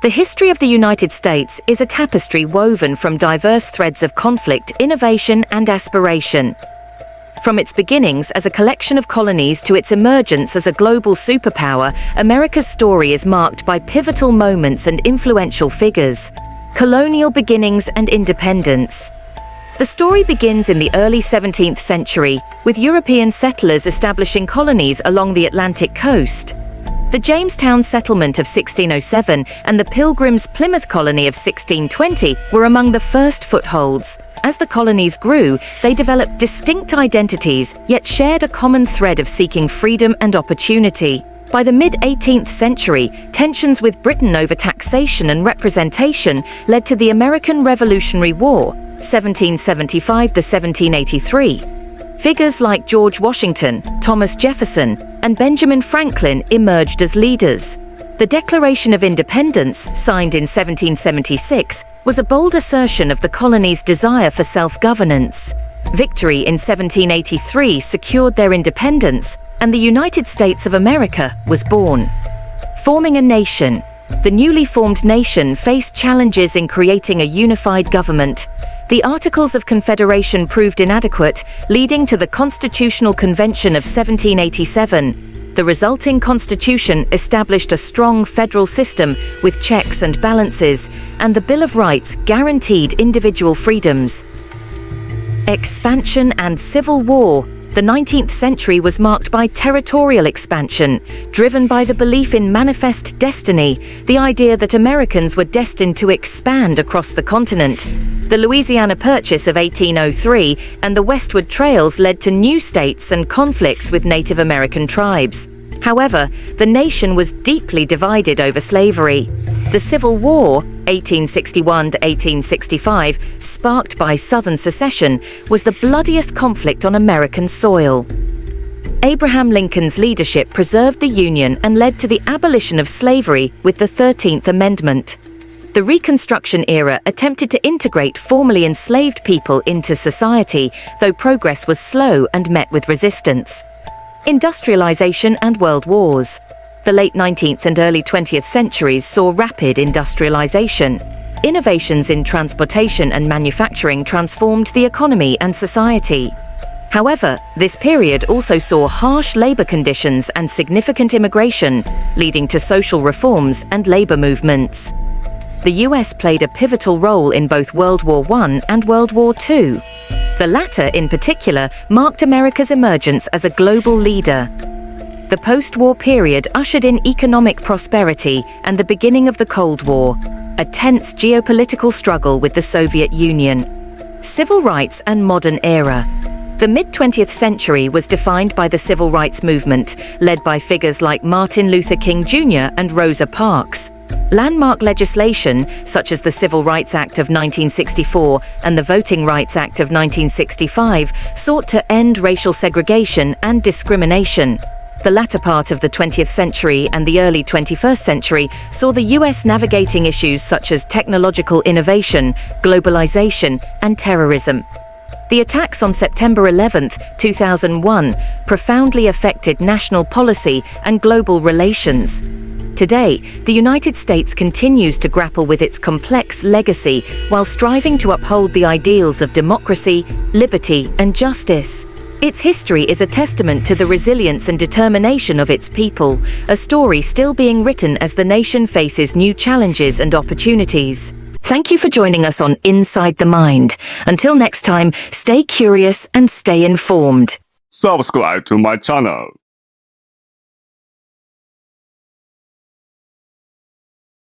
The history of the United States is a tapestry woven from diverse threads of conflict, innovation, and aspiration. From its beginnings as a collection of colonies to its emergence as a global superpower, America's story is marked by pivotal moments and influential figures. Colonial beginnings and independence. The story begins in the early 17th century, with European settlers establishing colonies along the Atlantic coast. The Jamestown settlement of 1607 and the Pilgrims' Plymouth colony of 1620 were among the first footholds. As the colonies grew, they developed distinct identities, yet shared a common thread of seeking freedom and opportunity. By the mid-18th century, tensions with Britain over taxation and representation led to the American Revolutionary War, 1775 to 1783. Figures like George Washington, Thomas Jefferson, and Benjamin Franklin emerged as leaders. The Declaration of Independence, signed in 1776, was a bold assertion of the colony's desire for self-governance. Victory in 1783 secured their independence, and the United States of America was born. Forming a nation. The newly formed nation faced challenges in creating a unified government. The Articles of Confederation proved inadequate, leading to the Constitutional Convention of 1787. The resulting constitution established a strong federal system with checks and balances, and the Bill of Rights guaranteed individual freedoms. Expansion and Civil War. The 19th century was marked by territorial expansion, driven by the belief in manifest destiny, the idea that Americans were destined to expand across the continent. The Louisiana Purchase of 1803 and the westward trails led to new states and conflicts with Native American tribes. However, the nation was deeply divided over slavery. The Civil War, 1861 to 1865, sparked by Southern secession, was the bloodiest conflict on American soil. Abraham Lincoln's leadership preserved the Union and led to the abolition of slavery with the 13th Amendment. The Reconstruction era attempted to integrate formerly enslaved people into society, though progress was slow and met with resistance. Industrialization and World Wars. The late 19th and early 20th centuries saw rapid industrialization. Innovations in transportation and manufacturing transformed the economy and society. However, this period also saw harsh labor conditions and significant immigration, leading to social reforms and labor movements. The US played a pivotal role in both World War I and World War II. The latter, in particular, marked America's emergence as a global leader. The post-war period ushered in economic prosperity and the beginning of the Cold War, a tense geopolitical struggle with the Soviet Union. Civil rights and modern era. The mid-20th century was defined by the civil rights movement, led by figures like Martin Luther King Jr. and Rosa Parks. Landmark legislation, such as the Civil Rights Act of 1964 and the Voting Rights Act of 1965, sought to end racial segregation and discrimination. The latter part of the 20th century and the early 21st century saw the US navigating issues such as technological innovation, globalization, and terrorism. The attacks on September 11, 2001, profoundly affected national policy and global relations. Today, the United States continues to grapple with its complex legacy while striving to uphold the ideals of democracy, liberty, and justice. Its history is a testament to the resilience and determination of its people, a story still being written as the nation faces new challenges and opportunities. Thank you for joining us on Inside the Mind. Until next time, stay curious and stay informed. Subscribe to my channel.